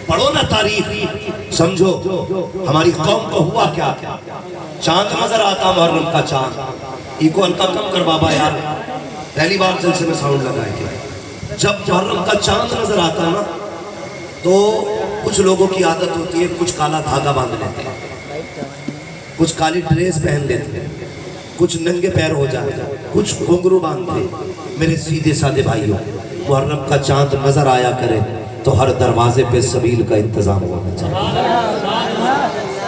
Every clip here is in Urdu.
پڑھو نا تاریخ، سمجھو ہماری قوم کو ہوا کیا کیا. چاند نظر آتا محرم کا چاند. ایکو ہلکا کم کر بابا یار، پہلی بار جلسے میں ساؤنڈ لگائے تھے. جب محرم کا چاند نظر آتا نا تو کچھ لوگوں کی عادت ہوتی ہے کچھ کالا دھاگا باندھ لیتے ہیں، کچھ کالی ڈریس پہن لیتے ہیں، کچھ ننگے پیر ہو جاتے ہیں، کچھ گھنگرو باندھتے ہیں. میرے سیدھے سادے بھائیوں، محرم کا چاند نظر آیا کرے تو ہر دروازے پہ سبیل کا انتظام ہونا چاہیے.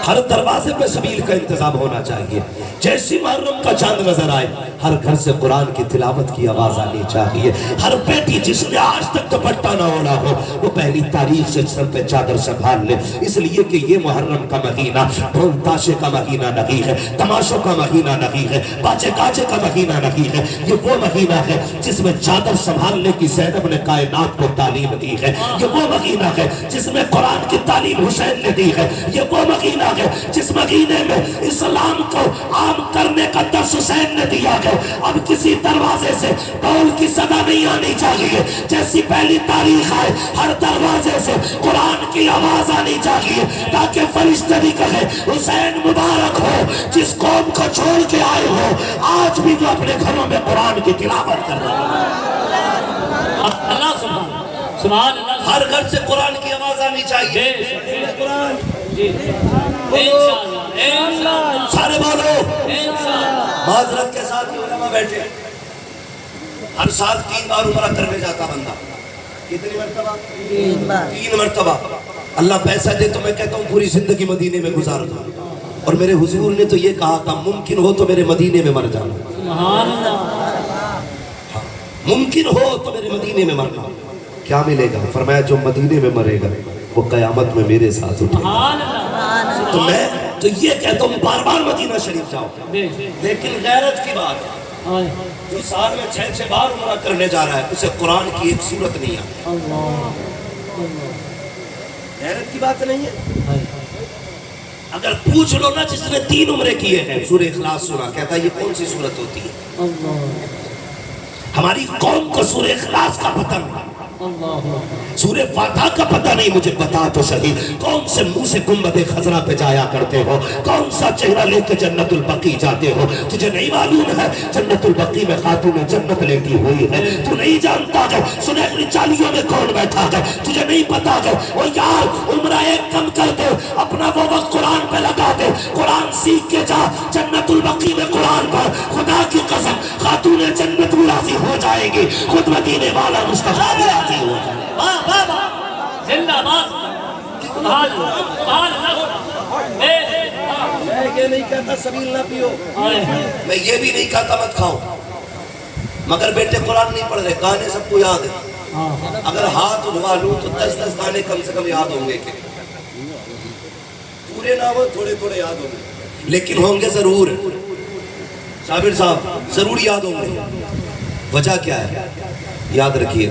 ہر دروازے پہ سبیل کا انتظام ہونا چاہیے. جیسی محرم کا چاند نظر آئے ہر گھر سے قرآن کی تلاوت کی آواز آنی چاہیے. ہر بیٹی جس نے آج تک دوپٹہ نہ اوڑھا ہو وہ پہلی تاریخ سے سر پہ چادر سنبھال لے، اس لیے کہ یہ محرم کا مہینہ ڈھول تاشے کا مہینہ نہیں ہے، تماشوں کا مہینہ نہیں ہے، باجے گاجے کا مہینہ نہیں ہے. یہ وہ مہینہ ہے جس میں چادر سنبھالنے کی زینب نے کائنات کو تعلیم دی ہے. یہ وہ مہینہ ہے جس میں قرآن کی تعلیم حسین نے دی ہے. یہ وہ مہینہ ہے جس مہینے میں اسلام کو عام کرنے کا درس حسین نے دیا ہے. اب کسی دروازے سے ڈھول کی صدا نہیں آنی چاہیے. جیسی پہلی تاریخ آئے ہر دروازے سے قرآن کی آواز آنی چاہیے تاکہ فرشتے بھی کہے حسین مبارک ہو جس قوم کو چھوڑ کے آئے ہو، آج بھی وہ اپنے گھروں میں قرآن کی تلاوت کر رہے ہیں. اللہ سبحان اللہ. ہر گھر سے قرآن کی آواز آنی چاہیے. قرآن سارے بولو. معذرت کے ساتھ یہ علماء بیٹھے. ہر سال 3 بار عمرہ کرنے جاتا بندہ. کتنی مرتبہ؟ 3 مرتبہ. اللہ پیسہ دے تو میں کہتا ہوں پوری زندگی مدینے میں گزار دوں. اور میرے حضور نے تو یہ کہا تھا ممکن ہو تو میرے مدینے میں مر جانا. سبحان اللہ. ممکن ہو تو میرے مدینے میں مرنا. کیا ملے گا؟ فرمایا جو مدینے میں مرے گا وہ قیامت میں میرے ساتھ اٹھے گا. تو میں تو یہ کہتا ہوں بار بار مدینہ شریف جاؤ. لیکن غیرت کی بات ہے جو سال میں 6 بار عمرہ کرنے جا رہا ہے اسے قرآن کی ایک سورت نہیں آتی. غیرت کی بات نہیں ہے. اگر پوچھ لو نا جس نے 3 عمرے کیے ہیں سورہ اخلاص سنا کہتا ہے یہ کون سی سورت ہوتی ہے؟ ہماری قوم کو سورہ اخلاص کا پتہ نہیں، سورہ فاتحہ کا پتہ نہیں. مجھے بتا تو صحیح کون سے منہ سے گنبد خضرا پہ جایا کرتے ہو، کون سا چہرہ لے کے جنت البقیع جاتے ہو؟ تجھے نہیں معلوم ہے جنت البقیع میں خاتون جنت لیٹی ہوئی ہے؟ تو نہیں جانتا کہ سنہری چالیوں میں کون بیٹھا ہے؟ تجھے نہیں پتا کہ وہ یار عمرہ ایک کم کر دے، اپنا وہ وقت قرآن پہ لگا دے، قرآن سیکھ کے جا جنت البقیع میں قرآن پر. خدا کی قسم خاتون جنت بھی راضی ہو جائے گی، خود مدینے والا مصطفیٰ بھی راضی ہو جائے گا. واہ واہ واہ. زندہ باد. سبحان اللہ. سبحان اللہ. میں یہ نہیں کہتا سبیل نہ پیو، میں یہ بھی نہیں کہتا مت کھاؤ، مگر بیٹے قرآن نہیں پڑھ رہے. گانے سب کو یاد ہے. اگر ہاتھ اٹھوا لوں تو 10 گانے کم سے کم یاد ہوں گے. کہ پورے نہ ہو تھوڑے تھوڑے یاد ہوں گے لیکن ہوں گے ضرور. صابر صاحب ضرور یاد ہوں گے. وجہ کیا ہے؟ یاد رکھیے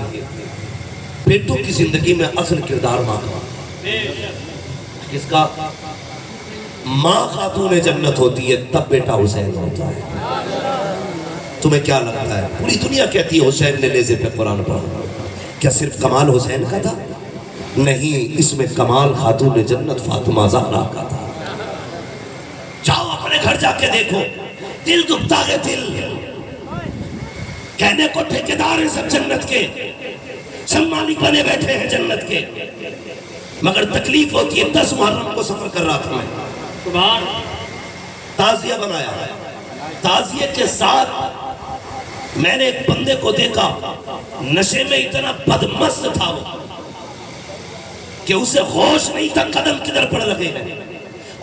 بیٹوں کی زندگی میں اصل کردار ماں کا. جس کا ماں خاتون جنت ہوتی ہے تب بیٹا حسین ہوتا ہے. تمہیں کیا لگتا ہے؟ پوری دنیا کہتی ہے حسین نے نیزے پہ قرآن پڑھا. کیا صرف کمال حسین کا تھا؟ نہیں، اس میں کمال خاتون جنت فاطمہ زہرا کا تھا. جاؤ اپنے گھر جا کے دیکھو، دل دبتا ہے. دل کہنے کو ٹھیکیدار ہیں سب جنت کے، سب مالک بنے بیٹھے ہیں جنت کے، مگر تکلیف ہوتی ہے. 10 محرم کو سفر کر رہا تھا میں، سبحان. تعزیہ بنایا. تعزیہ کے ساتھ میں نے ایک بندے کو دیکھا نشے میں اتنا بدمست تھا وہ کہ اسے ہوش نہیں تھا قدم کدھر پڑ لگے گئے،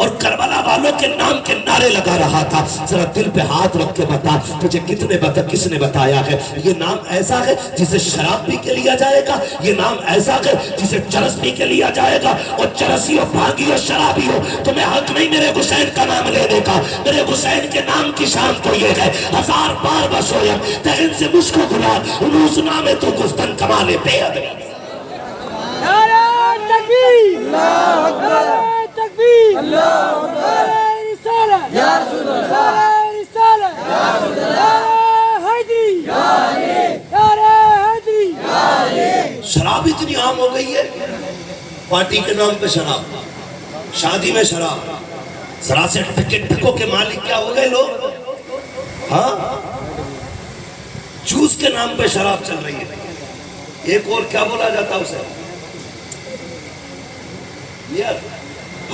اور کربلا والوں کے نام کے نعرے لگا رہا تھا. ذرا دل پہ ہاتھ رکھ کے بتا تجھے کس نے بتایا ہے یہ نام ایسا ہے جسے شراب پی کے لیا جائے گا؟ یہ نام ایسا ہے جسے چرس پی کے لیا جائے گا؟ اور چرسی ہو، بھاگی ہو، شرابی ہو، تمہیں حق نہیں میرے حسین کا نام لینے کا. میرے حسین کے نام کی شان تو یہ ہے 1000 بار بسویم دہن سے مجھ کو گلا انوس نام تو گفتن کمالے بے ادبی. نعرہ تکبیر، اللہ اکبر، تکبیر، اللہ اکبر، رسالت یا رسول اللہ، رسالت یا رسول اللہ، حیدری یا علی، نعرہ حیدری یا علی. شراب اتنی عام ہو گئی ہے پارٹی کے نام پہ شراب، شادی میں شراب، ذرا سے ٹکوں کے مالک کیا ہو گئے لوگ؟ ہاں، جوس کے نام پہ شراب چل رہی ہے. ایک اور کیا بولا جاتا اسے؟ بیئر.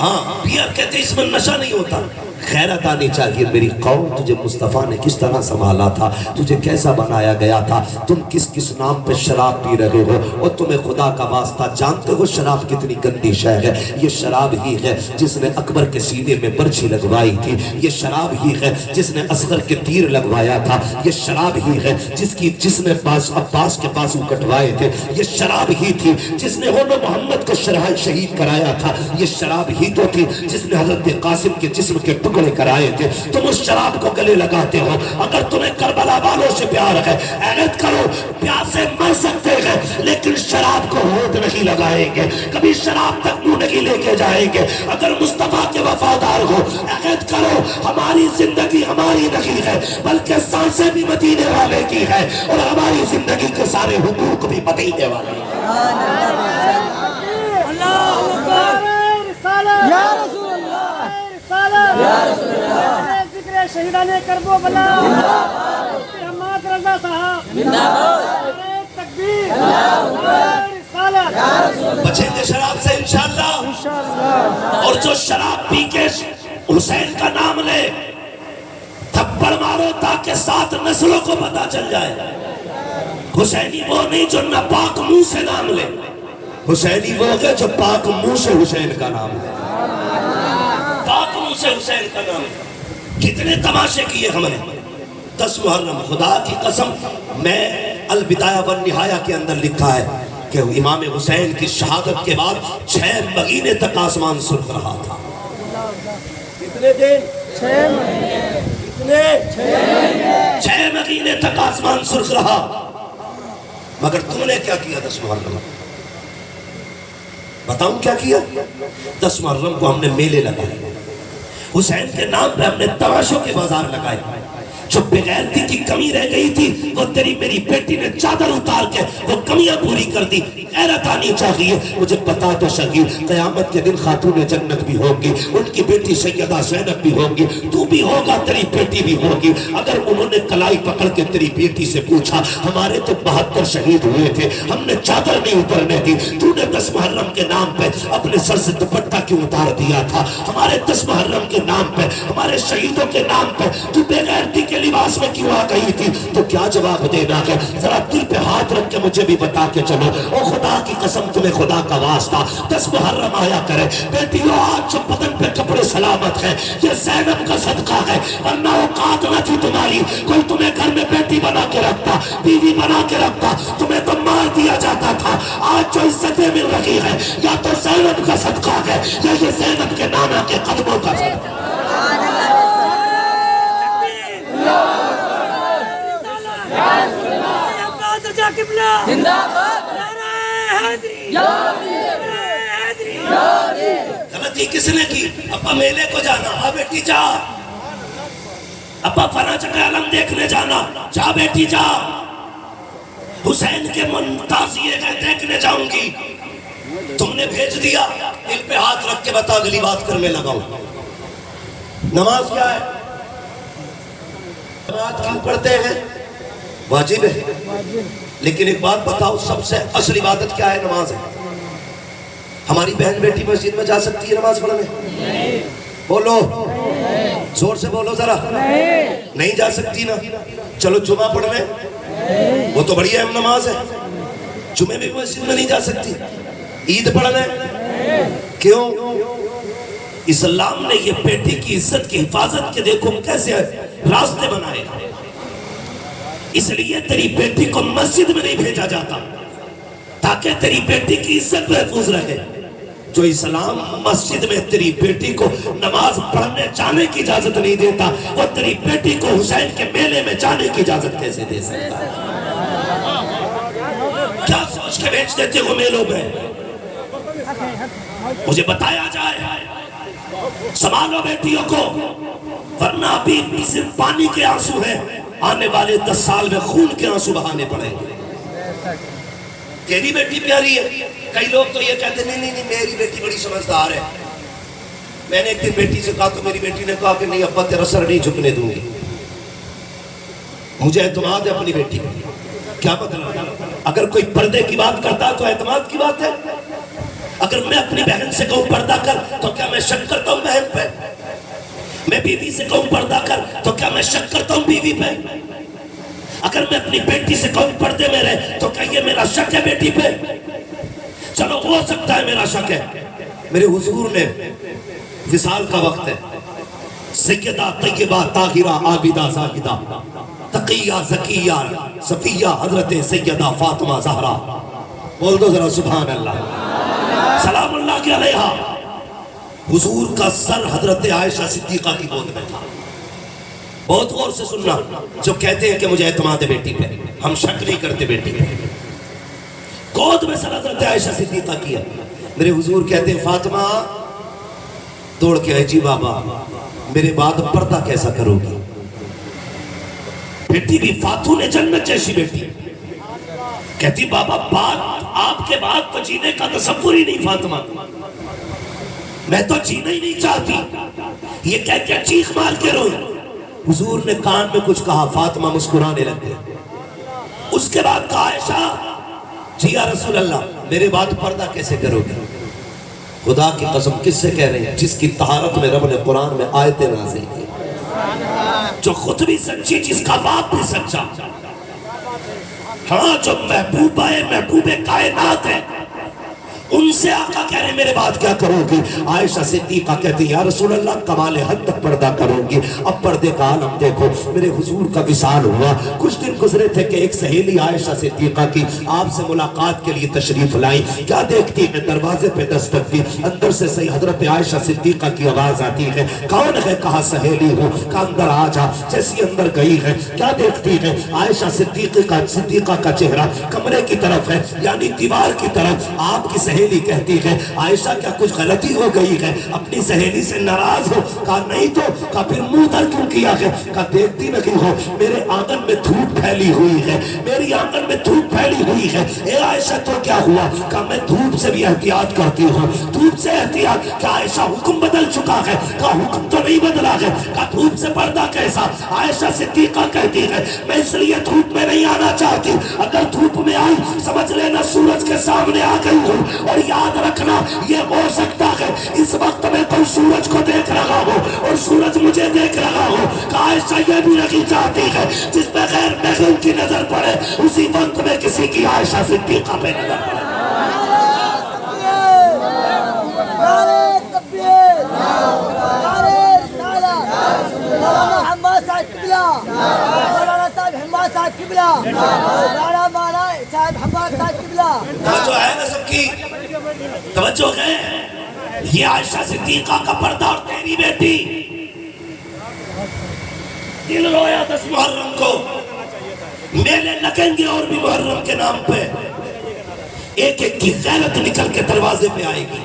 ہاں بیئر کہتے اس میں نشہ نہیں ہوتا. خیرت آنی چاہیے میری قوم، تجھے مصطفیٰ نے کس طرح سنبھالا تھا، تجھے کیسا بنایا گیا تھا، تم کس کس نام پہ شراب پی رہے ہو، اور تمہیں خدا کا واسطہ جانتے ہو شراب کتنی گندی شے ہے. یہ شراب ہی ہے جس نے اکبر کے سینے میں برچھی لگوائی تھی، یہ شراب ہی ہے جس نے اصغر کے تیر لگوایا تھا، یہ شراب ہی ہے جس نے عباس کے بازو کٹوائے تھے، یہ شراب ہی تھی جس نے محمد کو شہید کرایا تھا، یہ شراب ہی تو تھی جس نے حضرت قاسم کے جسم کے ٹکڑے کرائے تھے. تم اس شراب کو گلے لگاتے ہو. اگر تمہیں کربلا والوں سے پیار ہے، عہد کرو، پیاسے مر سکتے ہیں لیکن شراب کو ہونٹ نہیں لگائیں گے، کبھی شراب تک منہ نہیں لے کے جائیں گے. اگر مصطفیٰ کے وفادار ہو، عہد کرو، ہماری زندگی ہماری نہیں ہے بلکہ سانسیں بھی مدینے والے کی ہے، اور ہماری زندگی کے سارے حقوق بھی مدینے والے ہیں. یا رسول اللہ، یا رسول اللہ، ذکر شہیدان کربو بلا، حماد رضا صاحب، تکبیر، بچیں گے شراب سے انشاءاللہ. اور جو شراب پی کے حسین کا نام لے، تھپڑ مارو تاکہ 7 نسلوں کو پتا چل جائے حسینی وہ نہیں جو ناپاک منہ سے نام لے، حسینی وہ ہے جو پاک منہ سے حسین کا نام لے، پاک منہ سے حسین کا نام لے. کتنے تماشے کیے ہم نے. 10 محرم خدا کی قسم، میں البدایہ والنہایہ کے اندر لکھا ہے کہ امام حسین کی شہادت کے بعد 6 مہینے تک آسمان سرخ رہا تھا. کتنے دن؟ 6 مہینے. کتنے؟ 6 مہینے تک آسمان سرخ رہا. مگر تم نے کیا کیا 10 محرم؟ بتاؤں کیا کیا؟ 10 محرم کو ہم نے میلے لگائے، حسین کے نام پہ ہم نے تماشوں کے بازار لگائے. جو بغیرتی کی کمی رہ گئی تھی وہ تیری میری بیٹی نے چادر اتار کے وہ کمیاں پوری کر دی. غیرت آنی چاہیے. مجھے پتا تو صحیح قیامت کے دن خاتون جنت بھی ہوگی، ان کی بیٹی سیدہ زینب بھی ہوگی، تو بھی ہوگا، تیری بیٹی بھی ہوگی. اگر انہوں نے کلائی پکڑ کے تیری بیٹی سے پوچھا ہمارے تو 72 شہید ہوئے تھے، ہم نے چادر نہیں اترنے دی، تو نے 10 محرم کے نام پہ اپنے سر سے دوپٹہ کیوں اتار دیا تھا؟ ہمارے 10 محرم کے نام پہ، ہمارے شہیدوں کے نام پہ تو بے غیرتی کے لباس میں کیوں آ گئی تھی؟ تو کیا جواب دینا ہے؟ ذرا دل پہ ہاتھ رکھ کے مجھے بھی بتا کے چلو. او خدا کی قسم تمہیں خدا کا واسطہ 10 محرم آیا کرے. بیٹیوں آج جو بدن پہ کپڑے سلامت ہیں یہ زینب کا صدقہ ہے، ورنہ اوقات نہ تھی تمہاری. کوئی تمہیں گھر میں بیٹی بنا کے رکھتا، بیوی بنا کے رکھتا، تمہیں تو مار دیا جاتا تھا. آج جو عزتیں مل رہی ہیں یا تو زینب کا صدقہ ہے یا یہ زینب کے نانا کے قدموں کا صدقہ. غلطی کس نے کی؟ ابا میلے کو جانا، ہاں بیٹی جا. ابا فلاں جگہ علم دیکھنے جانا، جا بیٹی جا. حسین کے منتازیے میں دیکھنے جاؤں گی. تم نے بھیج دیا. دل پہ ہاتھ رکھ کے بتا اگلی بات کرنے لگاؤں. نماز کیا ہے؟ نماز کیوں پڑھتے ہیں؟ واجب ہے. لیکن ایک بات بتاؤ، سب سے اصل عبادت کیا ہے؟ نماز ہے. ہماری بہن بیٹی مسجد میں جا سکتی ہے نماز پڑھنے؟ بولو، زور سے بولو ذرا. نہیں جا سکتی نا؟ چلو جمعہ پڑھنے، وہ تو بڑی اہم نماز ہے. جمعے میں مسجد میں نہیں جا سکتی. عید پڑھنے کیوں؟ اسلام نے یہ بیٹی کی عزت کی حفاظت کے دیکھو کیسے راستے بنائے. اس لیے تیری بیٹی کو مسجد میں نہیں بھیجا جاتا تاکہ تیری بیٹی کی عزت محفوظ رہے. جو اسلام مسجد میں تیری بیٹی کو نماز پڑھنے جانے کی اجازت نہیں دیتا، وہ تیری بیٹی کو حسین کے میلے میں جانے کی اجازت کیسے دے سکتا ہے؟ کیا سوچ کے بھیج دیتے ہو میلوں میں؟ مجھے بتایا جائے. سنبھالو بیٹیوں کو، ورنہ ابھی صرف پانی کے آنسو ہیں، آنے والے 10 سال میں خون کے آنسو بہانے پڑیں گے. تیری بیٹی پیاری ہے، کئی لوگ تو یہ کہتے ہیں نہیں میری بیٹی بڑی سمجھدار ہے. میں نے ایک دن بیٹی سے کہا تو میری بیٹی نے کہا کہ نہیں ابا تیرا سر نہیں جھکنے دوں گی. مجھے اعتماد ہے اپنی بیٹی پہ. کیا مطلب؟ اگر کوئی پردے کی بات کرتا تو اعتماد کی بات ہے. اگر میں اپنی بہن سے کہوں پردہ کر تو کیا میں شک کرتا ہوں بہن پہ؟ میں بیوی سے کہوں پردہ کر تو کیا میں شک کرتا ہوں بیوی پہ؟ اگر میں اپنی بیٹی سے کہوں پردے میں رہے تو کیا یہ میرا شک ہے بیٹی پہ؟ چلو ہو سکتا ہے میرا شک ہے. میرے حضور نے وصال کا وقت ہے. سیدہ طیبہ طاہرہ عابدہ زاہدہ تقیہ زکیہ صفیہ حضرت سیدہ فاطمہ زہرا. بول دو ذرا سبحان اللہ سلام اللہ کی علیہا. حضور کا سر حضرت عائشہ صدیقہ کی گود میں تھا. بہت غور سے سننا. جو کہتے ہیں کہ مجھے اعتماد ہے بیٹی پہ, ہم شک نہیں کرتے بیٹی پہ. گود میں سر حضرت عائشہ صدیقہ کیا. میرے حضور کہتے ہیں فاطمہ توڑ کے آئے جی بابا میرے بعد پردہ کیسا کرو گی؟ بیٹی بھی فاتون جنت جیسی بیٹی. کہتی بابا بات آپ کے بعد تو جینے کا تصور ہی نہیں فاطمہ, میں تو جینا ہی نہیں چاہتی. یہ کہہ کے چیخ مار کے روئی. حضور نے کان میں کچھ کہا, فاطمہ مسکرانے لگے. اس کے بعد کہا عائشہ جی یا رسول اللہ میرے بعد پردہ کیسے کرو گے؟ خدا کی قسم کس سے کہہ رہے ہیں؟ جس کی طہارت میں رب نے قرآن میں آیتیں نازل کی, جو خود بھی سچی, جس کا باپ بھی سچا, ہاں جو محبوبہ محبوب کائنات ہے, ان سے آقا کہہ رہے میرے بعد کیا کرو گی؟ عائشہ صدیقہ کہتی یا رسول اللہ کمال حد تک پردہ کروں گی. اب پردے کا عالم دیکھو. میرے حضور کا وصال ہوا. کچھ دن گزرے تھے کہ ایک سہیلی عائشہ صدیقہ کی آپ سے ملاقات کے لیے تشریف لائی. کیا دیکھتی ہے؟ دروازے پہ دستک دی. اندر سے صحیح حضرت عائشہ صدیقہ کی آواز آتی ہے. کون ہے؟ کہا سہیلی ہوں. کہا اندر آ جا. جیسی اندر گئی ہے کیا دیکھتی ہے؟ عائشہ صدیقہ کا چہرہ کمرے کی طرف ہے, یعنی دیوار کی طرف. آپ کی سہیلی کہتی ہے عائشہ کیا کچھ غلطی ہو گئی ہے؟ اپنی سہیلی سے ناراض ہو؟ کہا نہیں تو. کہا پھر منہ در کیوں کیا ہے؟ کہا دیکھتی نہیں ہو میرے آنگن میں دھوپ پھیلی ہوئی ہے, میری آنگن میں دھوپ پھیلی ہوئی ہے. اے عائشہ تو کیا ہوا؟ کہا میں دھوپ سے بھی احتیاط کرتی ہوں. دھوپ سے احتیاط؟ کہا عائشہ حکم بدل چکا ہے. کہا حکم تو نہیں بدلا ہے. کہا دھوپ سے پردہ کیسا؟ عائشہ صدیقہ کہتی ہے میں اس لیے دھوپ میں نہیں آنا چاہتی. اگر دھوپ میں آئی سمجھ لینا سورج کے سامنے آ گئی ہوں. اور یاد رکھنا یہ ہو سکتا ہے اس وقت میں تو سورج کو دیکھ رہا ہوں اور سورج مجھے دیکھ رہا ہوں. عائشہ یہ بھی نہیں چاہتی ہے جس پہ غیر محرم کی نظر پڑے اسی وقت میں کسی کی عائشہ صدیقہ پہ نظر پڑے. توجہ ہے نا سب کی؟ توجہ ہے. یہ عائشہ صدیقہ کا پردہ اور تیری بیٹی. دل رویا 10 محرم کو. میلے لگیں گے اور بھی محرم کے نام پہ. ایک ایک کی غیرت نکل کے دروازے پہ آئے گی.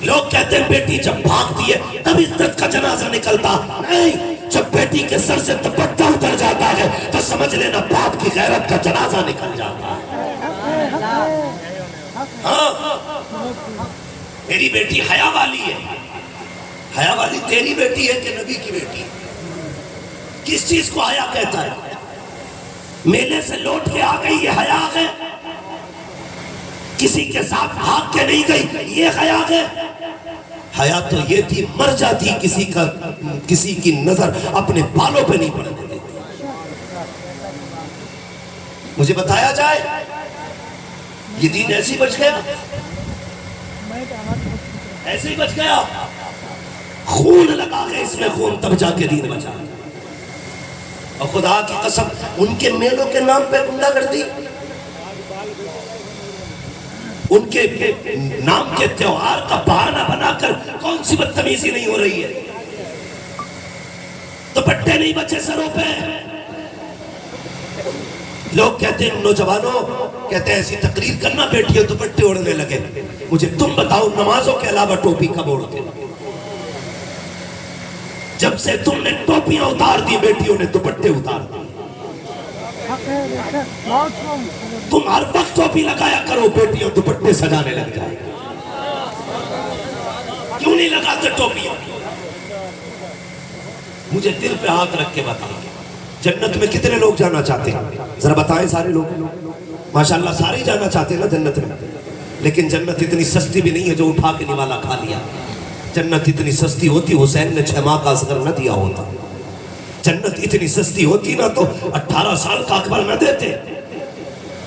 لوگ کہتے ہیں بیٹی جب بھاگتی ہے تب عزت کا جنازہ نکلتا. نہیں, جب بیٹی کے سر سے دوپٹہ اتر جاتا ہے تو سمجھ لینا باپ کی غیرت کا جنازہ نکل جاتا ہے. ہاں میری بیٹی حیا والی ہے. حیا والی تیری بیٹی ہے کہ نبی کی بیٹی؟ کس چیز کو حیا کہتا ہے؟ میلے سے لوٹ کے آ گئی یہ حیا ہے؟ کسی کے ساتھ بھاگ کے نہیں گئی یہ حیا ہے؟ حیا تو یہ تھی مر جاتی کسی کی نظر اپنے بالوں پہ نہیں پڑنے دیتی. مجھے بتایا جائے یہ دین ایسے ہی بچ گیا, ایسے ہی بچ گیا. خون لگا کے اس میں خون تب جا کے دین بچا. اور خدا کی قسم ان کے میلوں کے نام پہ گنڈا گردی, ان کے نام کے تیوہار کا بہانہ بنا کر کون سی بدتمیزی نہیں ہو رہی ہے؟ دوپٹے نہیں بچے سروں پہ. لوگ کہتے ہیں نوجوانوں کہتے ہیں ایسی تقریر کرنا بیٹیوں دوپٹے اڑنے لگے. مجھے تم بتاؤ نمازوں کے علاوہ ٹوپی کب اوڑھتے؟ جب سے تم نے ٹوپیاں اتار دی بیٹیوں نے دوپٹے اتار دی. تم ہر وقت ٹوپی لگایا کرو، بیٹیاں دوپٹے سجانے لگ جائے، کیوں نہیں لگاتے ٹوپیاں؟ مجھے دل پہ ہاتھ رکھ کے بتائیں، جنت میں کتنے لوگ جانا چاہتے ہیں؟ ذرا بتائیں سارے لوگ، ماشاءاللہ سارے ہی جانا چاہتے ہیں نا جنت میں، لیکن جنت اتنی سستی بھی نہیں ہے جو اٹھا کے نوالا کھا لیا۔ جنت اتنی سستی ہوتی حسین نے 6 ماہ کا اصغر نہ دیا ہوتا، جنت اتنی سستی ہوتی نہ تو 18 سال کا اکبر نہ دیتے،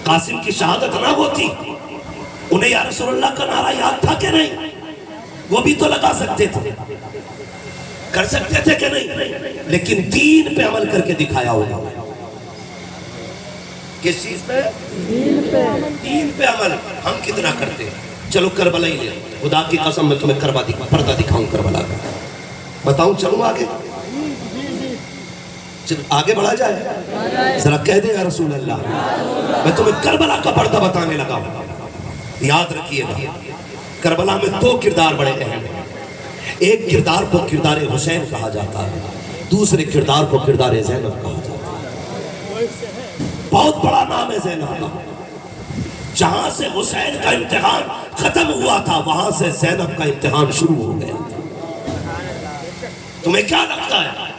قاسم کی شہادت نہ ہوتی، انہیں یا رسول اللہ کا نعرہ یاد تھا کہ نہیں؟ وہ بھی تو لگا سکتے تھے، کر سکتے تھے کہ نہیں؟ لیکن دین پہ عمل کر کے دکھایا ہوگا۔ کس چیز پہ؟ دین پہ عمل ہم کتنا کرتے ہیں؟ چلو کربلا ہی لے، خدا کی قسم میں تمہیں پردہ دکھاؤں کربلا کا، بتاؤں چلوں آگے؟ آگے بڑھا جائے؟ ذرا کہہ دے یا رسول اللہ، میں تمہیں کربلا کا پردہ بتانے لگا ہوں۔ یاد رکھیے گا، کربلا میں 2 کردار بڑے اہم ہیں۔ ایک کردار کو کردار حسین کہا جاتا ہے، دوسرے کردار کو کردار زینب کہا جاتا ہے۔ بہت بڑا نام ہے زینب کا، جہاں سے حسین کا امتحان ختم ہوا تھا وہاں سے زینب کا امتحان شروع ہو گیا۔ تمہیں کیا لگتا ہے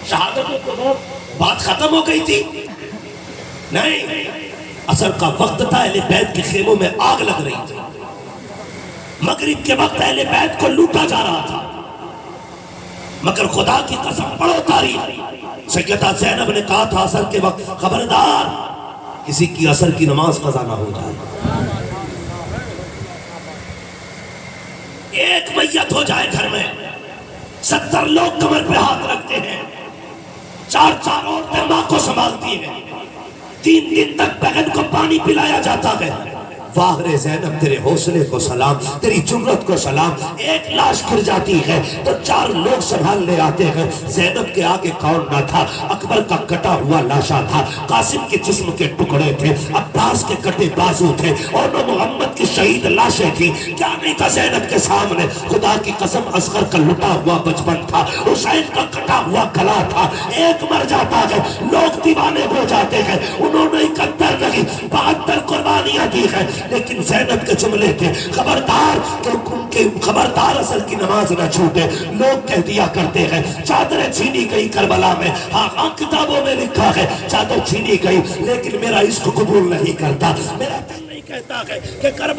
شہادت کو بات ختم ہو گئی تھی؟ نہیں، عصر کا وقت تھا، اہل بیت کے خیموں میں آگ لگ رہی تھی، مغرب کے وقت اہل بیت کو لوٹا جا رہا تھا، مگر خدا کی قسم پڑھو تاریخ، سیدہ زینب نے کہا تھا عصر کے وقت خبردار کسی کی عصر کی نماز قضا نہ ہو جائے، ایک میت ہو جائے گھر میں 70 لوگ کمر پہ ہاتھ رکھتے ہیں، 4 عورتیں ماں کو سنبھالتی ہیں، 3 دن تک بہن کو پانی پلایا جاتا ہے۔ واہ رے زینب تیرے حوصلے کو سلام، تیری جرت کو سلام، ایک لاش گر جاتی ہے تو 4 لوگ سنبھالنے آتے ہیں۔ زینب کے آگے کون نہ تھا، اکبر کا کٹا ہوا لاشا تھا، قاسم کے جسم کے ٹکڑے تھے، عباس کے کٹے بازو تھے، اور محمد کی شہید لاشیں تھی، کیا نہیں تھا زینب کے سامنے؟ خدا کی قسم اصغر کا لٹا ہوا بچپن تھا، حسین کا کٹا ہوا گلا تھا، ایک مر جاتا ہے لوگ دیوانے ہو جاتے ہیں، انہوں نے 71 نہیں 72 قربانیاں دی ہیں، لیکن زینب کے جملے تھے خبردار کہ ان کے خبردار عصر کی نماز نہ چھوٹے۔ لوگ کہہ دیا کرتے ہیں چادریں چھینی گئی کربلا میں، ہاں کتابوں میں لکھا ہے چادر چھینی گئی، لیکن میرا عشق قبول نہیں کرتا، میرا دل نہیں کہتا ہے کہ کربلا